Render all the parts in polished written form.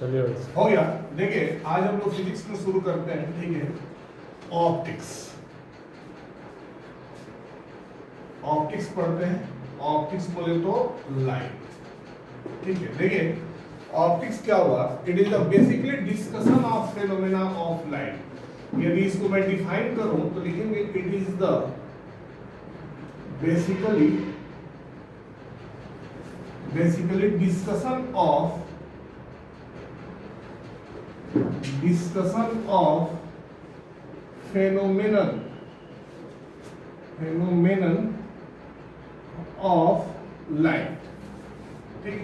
चलिए हो गया। देखिए आज हम लोग फिजिक्स में शुरू करते हैं, ठीक है। ऑप्टिक्स ऑप्टिक्स पढ़ते हैं। ऑप्टिक्स बोले तो लाइट, ठीक है। देखिए ऑप्टिक्स क्या हुआ, it is the basically discussion of phenomena of light. यदि इसको मैं डिफाइन करूं तो लिखेंगे it is the basically discussion of phenomenon of light, ठीक।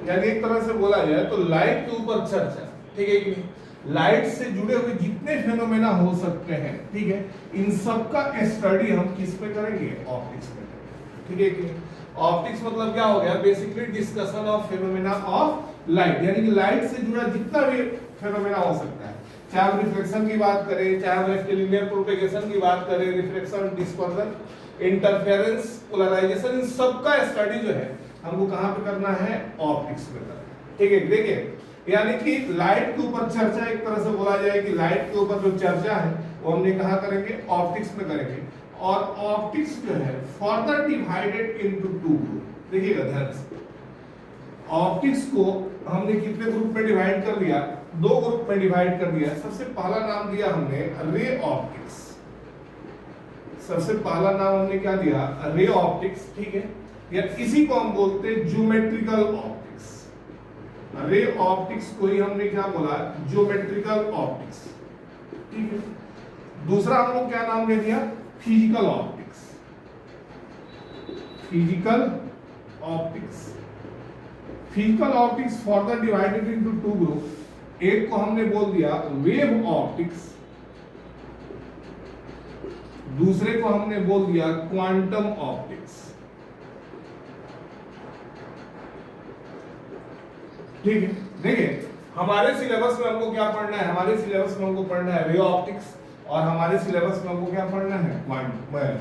यानी एक तरह से बोला जाए तो लाइट के ऊपर चर्चा, ठीक है कि नहीं। लाइट से जुड़े हुए जितने फेनोमेना हो सकते हैं, ठीक है, इन सब का स्टडी हम किस पे करेंगे, ऑप्टिक्स पे करेंगे, ठीक है कि नहीं। ऑप्टिक्स मतलब क्या हो गया, basically discussion of phenomena of light, यानी कि लाइट से जुड़ा जितना भी फेनोमेना हो सकता है, चाहे हम रिफ्लेक्शन की बात करें, चाहे हम रेक्टिलिनियर प्रोपेगेशन की बात करें, रिफ्लेक्शन, डिस्पर्जन, इंटरफेरेंस, पोलराइजेशन, इन सब का स्टडी जो है हमको कहां पे करना है, ऑप्टिक्स में करना है, ठीक है। देखिए यानी कि लाइट के ऊपर चर्चा, एक तरह से बोला जाए कि लाइट के ऊपर जो चर्चा है वो हमने कहां करेंगे, ऑप्टिक्स में करेंगे। और ऑप्टिक्स जो है further divided into two group. देखिएगा ध्यान से, ऑप्टिक्स को हमने कितने ग्रुप में डिवाइड कर दिया, दो ग्रुप में डिवाइड कर दिया। सबसे पहला नाम दिया हमने रे ऑप्टिक्स, सबसे पहला नाम हमने क्या दिया, रे ऑप्टिक्स, ठीक है। या इसी को हम बोलते हैं ज्योमेट्रिकल ऑप्टिक्स। रे ऑप्टिक्स को ही हमने क्या बोला, ज्योमेट्रिकल ऑप्टिक्स, ठीक है। दूसरा हम लोग क्या नाम दे दिया, physical optics. Physical optics further divided into two group. एक को हमने बोल दिया वेव ऑप्टिक्स, दूसरे को हमने बोल दिया क्वांटम ऑप्टिक्स, ठीक है। देखिए हमारे सिलेबस में हमको क्या पढ़ना है, हमारे सिलेबस में हमको पढ़ना है रे ऑप्टिक्स, और हमारे सिलेबस में हमको क्या पढ़ना है,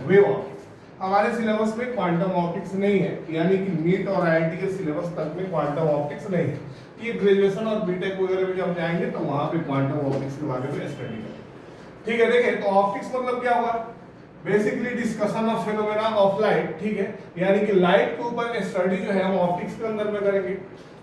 वेव ऑप्टिक्स। हमारे सिलेबस में क्वांटम ऑप्टिक्स नहीं है, यानी कि नीट और आईआईटी के सिलेबस तक में क्वांटम ऑप्टिक्स नहीं है। ये ग्रेजुएशन और बीटेक वगैरह में जब जाएंगे तो वहां पे क्वांटम ऑप्टिक्स के बारे में स्टडी करेंगे, ठीक है। देखिए तो ऑप्टिक्स मतलब क्या हुआ, basically discussion of phenomena of light, ठीक है। यानी कि लाइट के ऊपर स्टडी जो है हम ऑप्टिक्स के अंदर में करेंगे।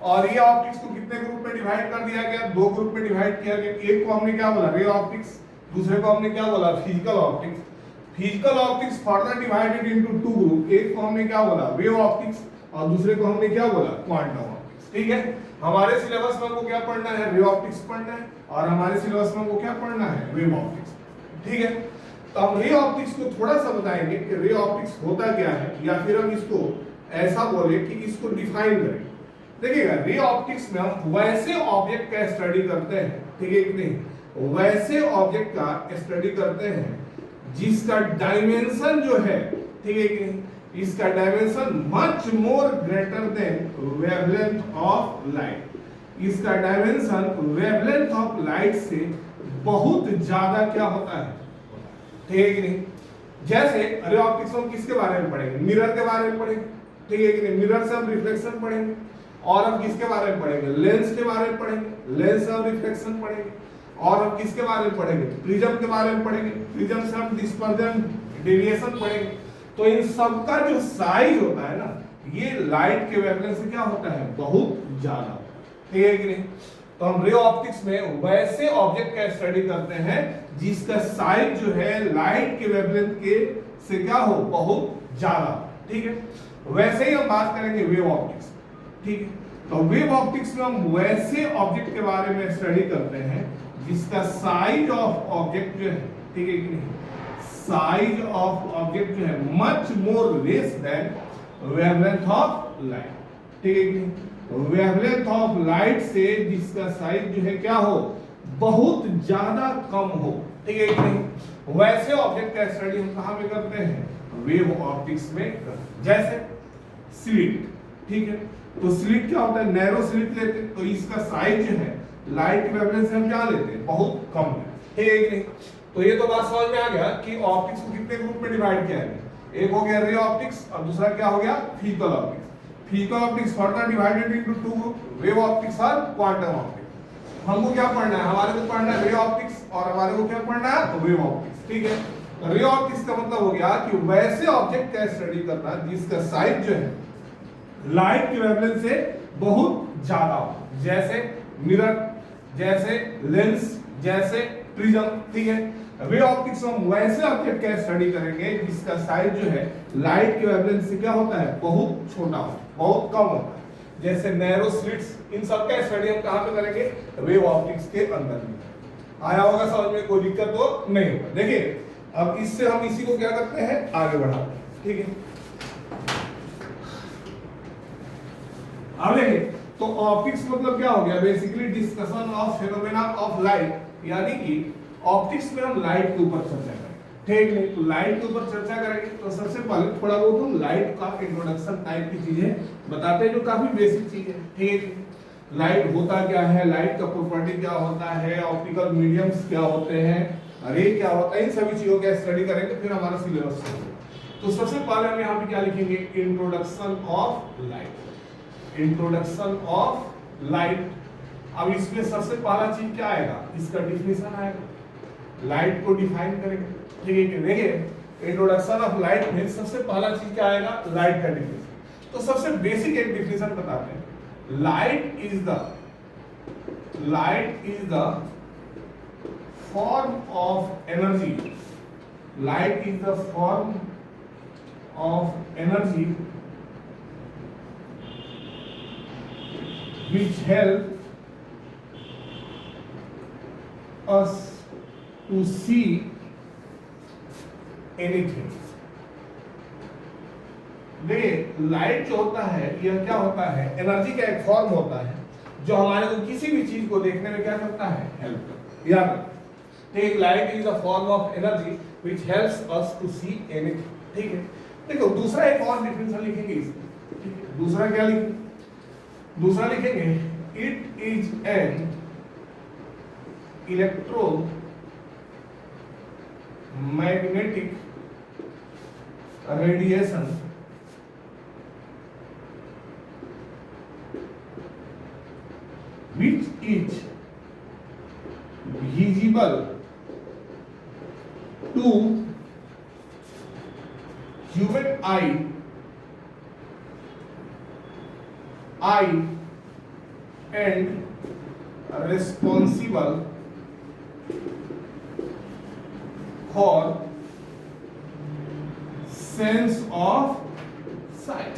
और ये ऑप्टिक्स को कितने ग्रुप में डिवाइड कर दिया गया, दो ग्रुप में डिवाइड किया गया। एक को हमने क्या बोला, रे ऑप्टिक्स, दूसरे को हमने क्या बोला, physical optics. Physical optics further divided into two group. एक को हमने क्या बोला, वेव ऑप्टिक्स, और दूसरे को हमने क्या बोला, क्वांटम ऑप्टिक्स, ठीक है। हमारे सिलेबस में हमको क्या पढ़ना है, रे ऑप्टिक्स पढ़ना है, और हमारे सिलेबस में हमको क्या पढ़ना है, वेव ऑप्टिक्स, ठीक है। तो हम रे ऑप्टिक्स को थोड़ा सा बताएंगे कि रे ऑप्टिक्स होता क्या है, या फिर हम इसको ऐसा बोले कि इसको डिफाइन करें। देखिएगा रे ऑप्टिक्स में हम वैसे ऑब्जेक्ट का स्टडी करते हैं, ठीक है कि नहीं, वैसे ऑब्जेक्ट का स्टडी करते हैं जिसका डायमेंशन जो है, ठीक है कि नहीं, इसका dimension much more greater than wavelength of light. इसका डायमेंशन वेवलेंथ ऑफ लाइट से बहुत ज्यादा क्या होता है, ठीक है कि नहीं। जैसे रे ऑप्टिक्स हम किसके बारे में पढ़ेंगे, मिरर के बारे में पढ़ेंगे, ठीक है कि नहीं। मिरर से हम रिफ्लेक्शन पढ़ेंगे। और हम किसके बारे में पढ़ेंगे, लेंस के बारे में पढ़ेंगे, लेंस से हम रिफ्लेक्शन पढ़ेंगे। और हम किसके बारे में पढ़ेंगे, प्रिज्म के बारे में पढ़ेंगे, प्रिज्म से हम डिस्पर्जन, डेविएशन पढ़ेंगे। तो इन सब का जो साइज होता है ना, ये लाइट के वेवलेंथ से क्या होता है, बहुत ज्यादा, ठीक है कि नहीं। तो हम रे ऑप्टिक्स में वैसे ऑब्जेक्ट का स्टडी करते हैं जिसका साइज जो है लाइट के वेवलेंथ के से क्या हो, बहुत ज्यादा, ठीक है। वैसे ही हम बात करेंगे वेव ऑप्टिक्स, ठीक है। तो वेव ऑप्टिक्स में हम वैसे ऑब्जेक्ट के बारे में स्टडी करते हैं जिसका साइज ऑफ ऑब्जेक्ट जो है, ठीक है कि नहीं, साइज ऑफ ऑब्जेक्ट जो है much more less than wavelength of light, ठीक है कि नहीं। वेवलेंथ ऑफ लाइट से जिसका साइज जो है क्या हो, बहुत ज्यादा कम हो, ठीक है कि नहीं। वैसे ऑब्जेक्ट का स्टडी हम कहां पे करते हैं, वेव ऑप्टिक्स में करते हैं। जैसे स्लिट, ठीक है। तो स्लिट क्या होता है, नैरो स्लिट लेते हैं, तो इसका साइज जो है लाइट वेवलेंथ से हम क्या लेते हैं, बहुत कम है, ठीक है कि नहीं। तो ये तो बात समझ में आ गया कि ऑप्टिक्स को कितने ग्रुप में डिवाइड किया है। एक हो गया रे ऑप्टिक्स, और दूसरा क्या हो गया, physical optics. Physical optics further divided into two group, wave optics और क्वांटम ऑप्टिक्स। हमको क्या पढ़ना है, हमारे को पढ़ना है रे ऑप्टिक्स और हमारे को क्या पढ़ना है, वेव ऑप्टिक्स। ठीक है, रे ऑप्टिक्स का मतलब हो गया कि वैसे ऑब्जेक्ट का स्टडी करना जिसका साइज जो है लाइट की वेवलेंथ से बहुत ज्यादा हो, जैसे मिरर, जैसे लेंस, जैसे प्रिज्म। ठीक है, रे ऑप्टिक्स में हम वैसे ऑब्जेक्ट का स्टडी करेंगे जिसका साइज जो है लाइट की वेवलेंथ से क्या होता है, बहुत छोटा हो, बहुत कम होता है, जैसे नैरो स्लिट्स। इन सब का स्टडी हम कहां पे करेंगे, वेव ऑप्टिक्स के अंदर में। आया होगा समझ में, कोई दिक्कत तो नहीं होगा। देखिए अब इससे हम इसी को क्या करते हैं, आगे बढ़ाते हैं। ठीक है, अब देखिए तो ऑप्टिक्स मतलब क्या हो गया, basically discussion of phenomena of light, यानी कि ऑप्टिक्स में हम लाइट के ऊपर चर्चा करेंगे। ठीक है, तो लाइट के ऊपर चर्चा करेंगे तो सबसे पहले थोड़ा बहुत हम लाइट का इंट्रोडक्शन टाइप की चीजें बताते हैं जो काफी बेसिक चीज है। ठीक है, लाइट होता क्या है, लाइट का प्रॉपर्टी क्या होता है, ऑप्टिकल मीडियम्स क्या होते हैं, रे क्या होता है, इन सभी चीजों का स्टडी करेंगे फिर हमारा सिलेबस होगा। तो सबसे पहले हम यहाँ पे क्या लिखेंगे, introduction of light. Introduction of light. अब इसमें सबसे पहला चीज क्या आएगा, इसका डिफिनेशन आएगा, लाइट को डिफाइन करेंगे। ठीक है, देखिए इंट्रोडक्शन ऑफ लाइट में सबसे पहला चीज क्या आएगा, लाइट का डिफिनेशन। तो सबसे बेसिक एक डिफिनेशन बताते हैं, light is the form of energy. Light is the form of energy which help us to see anything. देखिए लाइट जो होता है यह क्या होता है, एनर्जी का एक फॉर्म होता है जो हमारे को किसी भी चीज को देखने में क्या करता है, हेल्प करता है। याद ठीक, light is a form of energy which helps us to see anything. ठीक है, देखो दूसरा एक और डिफिनेशन लिखेंगे इसमें। ठीक है, दूसरा क्या लिखेंगे, दूसरा लिखेंगे it is N electro magnetic radiation which is visible to human eye and responsible for sense of sight।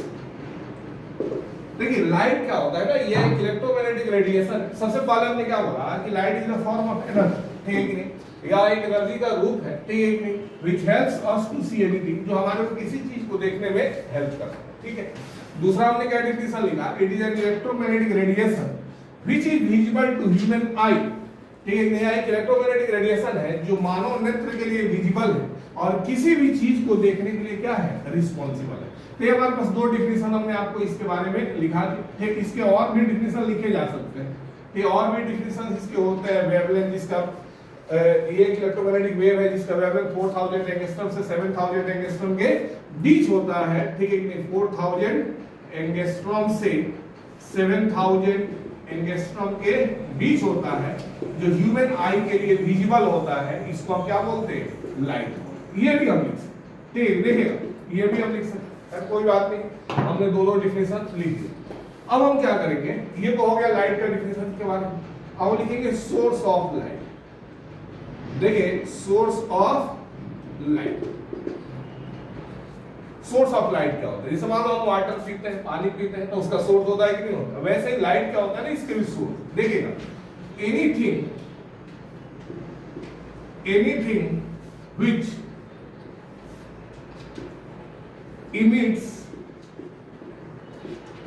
देखिए लाइट क्या होता है ना, ये इलेक्ट्रोमैग्नेटिक रेडिएशन। सबसे पहले हमने क्या बोला कि light is the form of energy, ठीक है कि नहीं, या एक एनर्जी का रूप है, ठीक है कि नहीं, which helps us to see anything, जो हमारे को किसी चीज को देखने में हेल्प करता है। ठीक है, दूसरा हमने क्या डिफिनेशन लिखा, it is an electromagnetic radiation which is visible to human eye. ठीक है, यह एक इलेक्ट्रोमैग्नेटिक रेडिएशन है जो मानव नेत्र के लिए विजिबल है और किसी भी चीज को देखने के लिए क्या है, रिस्पॉन्सिबल है। तो ये हमारे पास दो डिफिनेशन हमने आपको इसके बारे में लिखा दी। ठीक, इसके और भी डिफिनेशन लिखे जा सकते हैं। ये और भी डिफिनेशन इसके होते हैं, वेवलेंथ जिसका ये एक इलेक्ट्रोमैग्नेटिक वेव है जिसका वेवलेंथ 4000 एंगस्ट्रॉम से 7000 एंगस्ट्रॉम के बीच होता है। ठीक है कि नहीं, 4000 एंगस्ट्रॉम से 7000 एंगस्ट्रॉम के बीच होता है, जो ह्यूमन आई के लिए विजिबल होता है, इसको हम क्या बोलते हैं, लाइट। ये भी हम लिख सकते हैं। ठीक, देखिएगा ये भी हम लिख सकते हैं, कोई बात नहीं, हमने दो डिफिनेशन लिख दिए। अब हम क्या करेंगे, ये तो हो गया लाइट का डिफिनेशन के बारे में। अब लिखेंगे सोर्स ऑफ लाइट। देखिए source of light, source of light क्या होता है, जैसे मान लो हम वाटर पीते हैं, पानी पीते हैं, तो उसका सोर्स होता है कि नहीं होता, वैसे ही लाइट क्या होता है ना, इसके भी सोर्स। देखिएगा anything which emits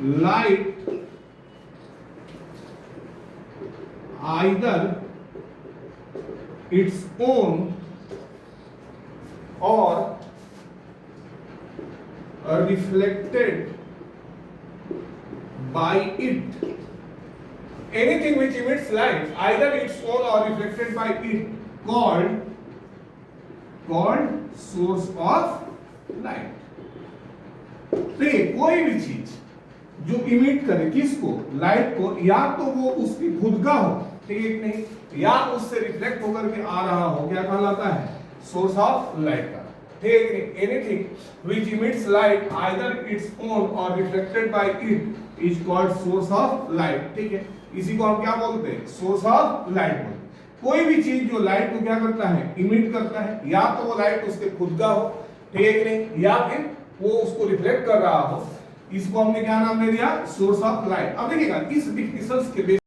light either its own or reflected by it। Anything which emits light either its own or reflected by it called source of light। देखिए कोई भी चीज जो इमिट करे किसको, लाइट को, या तो वो उसकी खुद का हो, ठीक है नहीं, या उससे रिफ्लेक्ट होकर के आ रहा हो, क्या कहलाता है, सोर्स ऑफ लाइट का, ठीक है नहीं। Anything which emits light either its own or reflected by it is called source of light, ठीक है। इसी को हम क्या बोलते हैं, सोर्स ऑफ लाइट बोलते हैं। कोई भी चीज जो लाइट को क्या करता है, इमिट करता है, या तो वो लाइट उसके खुद का हो, ठीक है नहीं, या फिर वो उसको रिफ्लेक्ट कर रहा हो, इसको हमने क्या नाम दे दिया, सोर्स ऑफ लाइट। अब देखिएगा इस डिफिनेशंस के